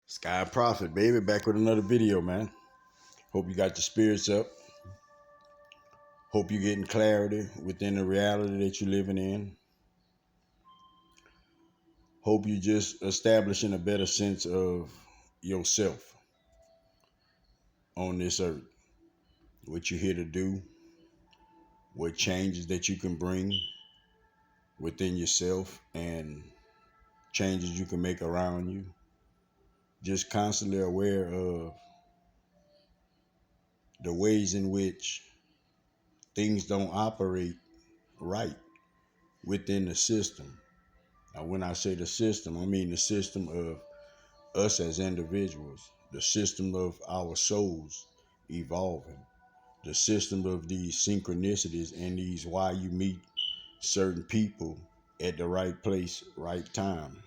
Sky Prophet, baby, back with another video, man. Hope you got your spirits up. Hope you're getting clarity within the reality that you're living in. Hope you just establishing a better sense of yourself on this earth. What you're here to do, what changes that you can bring within yourself, and changes you can make around you. Just constantly aware of the ways in which things don't operate right within the system. Now, when I say the system, I mean the system of us as individuals, the system of our souls evolving, the system of these synchronicities and these why you meet certain people at the right place, right time.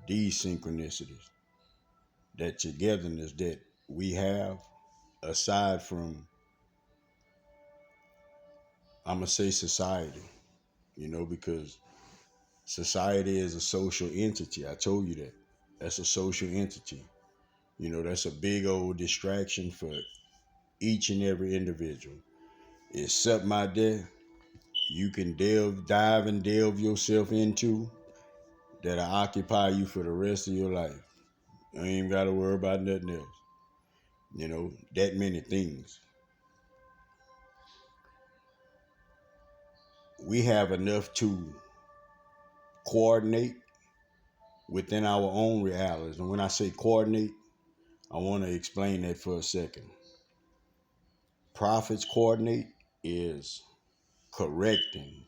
These synchronicities, that togetherness that we have, aside from, I'm going to say society, because society is a social entity. I told you that. That's a social entity. That's a big old distraction for each and every individual. It's something out there you can dive and delve yourself into that'll occupy you for the rest of your life. You ain't got to worry about nothing else. That many things. We have enough to coordinate within our own realities. And when I say coordinate, I want to explain that for a second. Prophets coordinate is correcting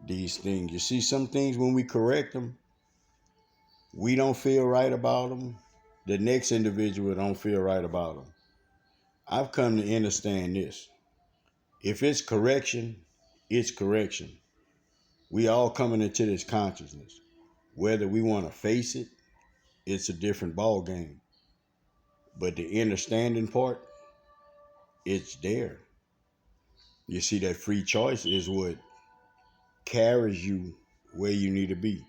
these things. You see, some things when we correct them, we don't feel right about them. The next individual don't feel right about them. I've come to understand this. If it's correction, it's correction. We all coming into this consciousness. Whether we want to face it, it's a different ball game. But the understanding part, it's there. You see, that free choice is what carries you where you need to be.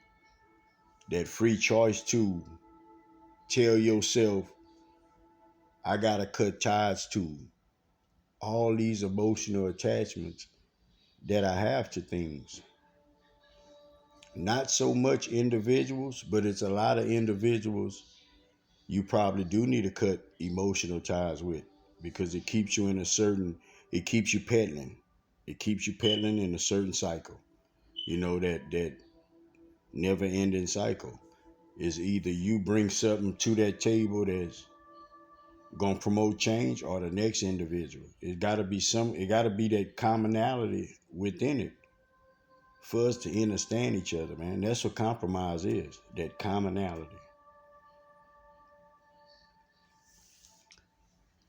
That free choice to tell yourself, I gotta cut ties to all these emotional attachments that I have to things. Not so much individuals, but it's a lot of individuals you probably do need to cut emotional ties with, because it keeps you it keeps you peddling. It keeps you peddling in a certain cycle. That never ending cycle is either you bring something to that table that's gonna promote change, or the next individual. It gotta be that commonality within it for us to understand each other, man. That's what compromise is, that commonality.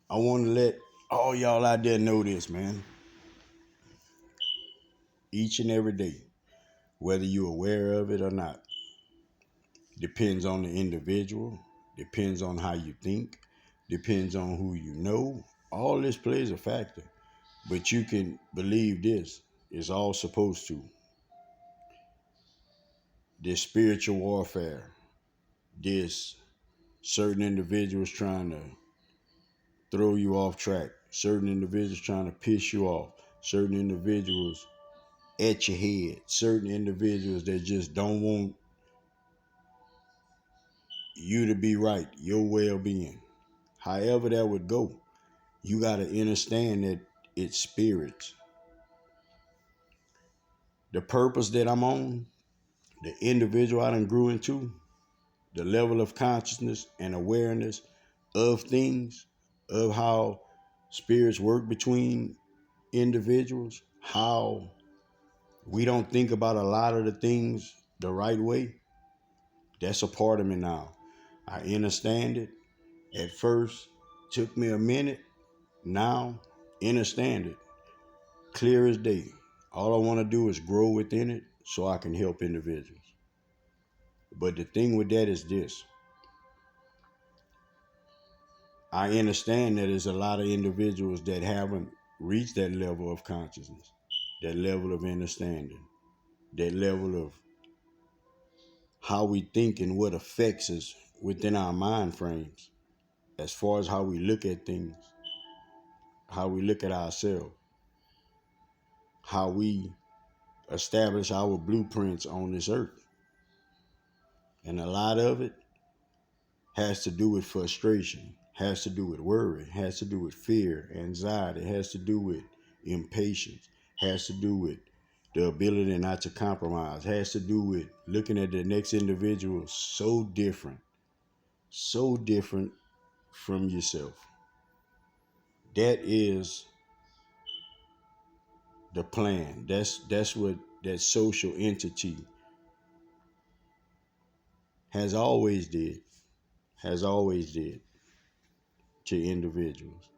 I want to let all y'all out there know this, man. Each and every day, whether you're aware of it or not, depends on the individual, depends on how you think, depends on who you know. All this plays a factor. But you can believe this is all supposed to. This spiritual warfare, this certain individuals trying to throw you off track, certain individuals trying to piss you off, certain individuals at your head, certain individuals that just don't want you to be right, your well-being. However that would go, you got to understand that it's spirits. The purpose that I'm on, the individual I done grew into, the level of consciousness and awareness of things, of how spirits work between individuals, how we don't think about a lot of the things the right way. That's a part of me now. I understand it. At first, took me a minute. Now, understand it. Clear as day. All I want to do is grow within it so I can help individuals. But the thing with that is this. I understand that there's a lot of individuals that haven't reached that level of consciousness, that level of understanding, that level of how we think and what affects us within our mind frames as far as how we look at things, how we look at ourselves, how we establish our blueprints on this earth. And a lot of it has to do with frustration, has to do with worry, has to do with fear, anxiety, has to do with impatience, has to do with the ability not to compromise, has to do with looking at the next individual so different from yourself. That is the plan. That's what that social entity has always did, has always did to individuals.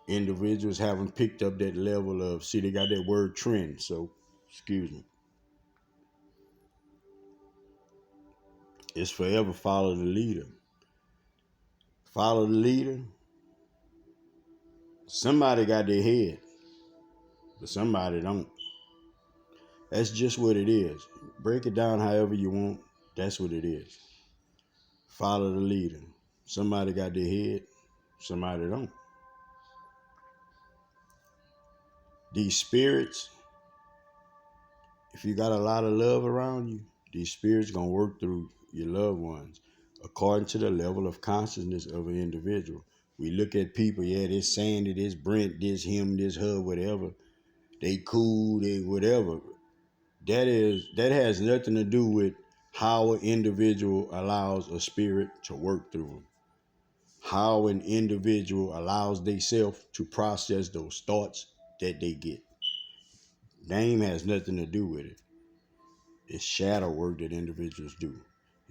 Individuals haven't picked up that level of, see, they got that word trend, so excuse me. It's forever follow the leader. Follow the leader. Somebody got their head, but somebody don't. That's just what it is. Break it down however you want. That's what it is. Follow the leader. Somebody got their head, somebody don't. These spirits, if you got a lot of love around you, these spirits gonna work through your loved ones according to the level of consciousness of an individual. We look at people, yeah, this Sandy, this Brent, this him, this her, whatever. They cool, they whatever. That has nothing to do with how an individual allows a spirit to work through them. How an individual allows themselves to process those thoughts that they get. Name has nothing to do with it. It's shadow work that individuals do.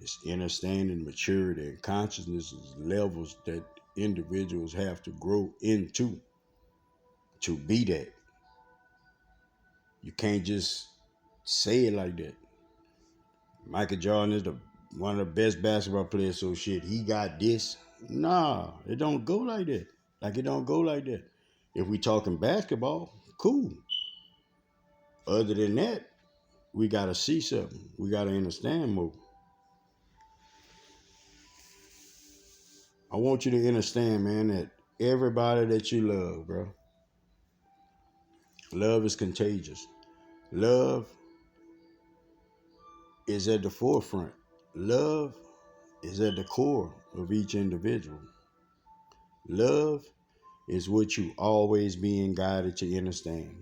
It's understanding, maturity, and consciousness levels that individuals have to grow into to be that. You can't just say it like that. Michael Jordan is one of the best basketball players, so shit, he got this. Nah, it don't go like that. Like it don't go like that. If we talking basketball, cool. Other than that, we gotta see something. We gotta understand more. I want you to understand, man, that everybody that you love, bro, love is contagious. Love is at the forefront. Love is at the core of each individual. Love is what you always being guided to understand.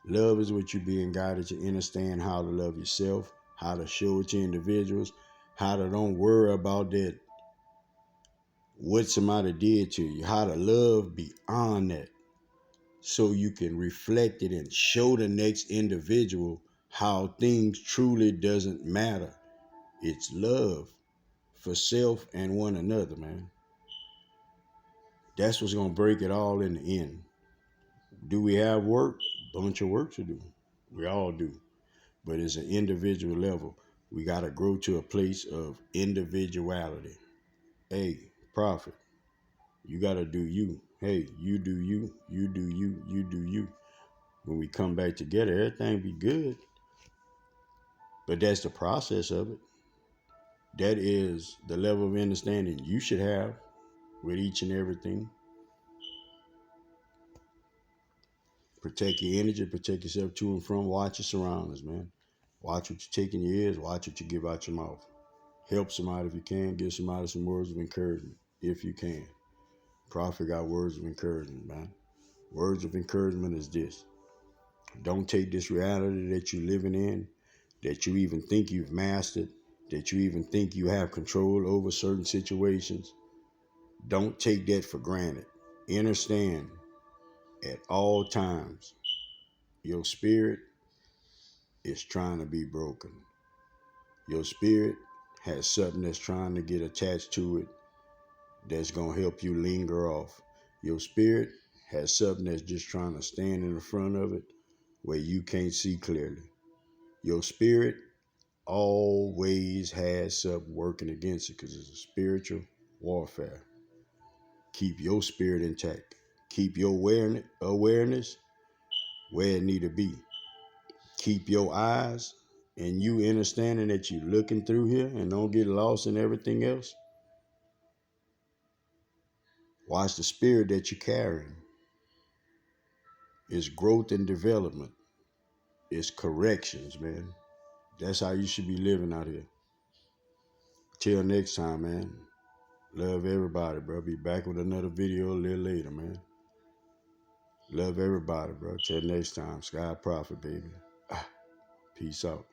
Love is what you being guided to understand how to love yourself, how to show it to individuals, how to don't worry about that, what somebody did to you, how to love beyond that, so you can reflect it and show the next individual how things truly doesn't matter. It's love for self and one another, man. That's what's gonna break it all in the end. Do we have work? Bunch of work to do. We all do. But it's an individual level. We gotta grow to a place of individuality. Hey, prophet, you gotta do you. Hey, you do you, you do you, you do you. When we come back together, everything be good. But that's the process of it. That is the level of understanding you should have with each and everything. Protect your energy, protect yourself to and from. Watch your surroundings, man. Watch what you take in your ears, watch what you give out your mouth. Help somebody if you can. Give somebody some words of encouragement if you can. Prophet got words of encouragement, man. Words of encouragement is this. Don't take this reality that you're living in, that you even think you've mastered, that you even think you have control over certain situations. Don't take that for granted. Understand at all times your spirit is trying to be broken. Your spirit has something that's trying to get attached to it that's going to help you linger off. Your spirit has something that's just trying to stand in the front of it where you can't see clearly. Your spirit always has something working against it because it's a spiritual warfare. Keep your spirit intact. Keep your awareness where it need to be. Keep your eyes and you understanding that you're looking through here and don't get lost in everything else, watch the spirit that you're carrying. It's growth and development. It's corrections, man. That's how you should be living out here. Till next time, man. Love everybody, bro. Be back with another video a little later, man. Love everybody, bro. Till next time. Sky Prophet, baby. Peace out.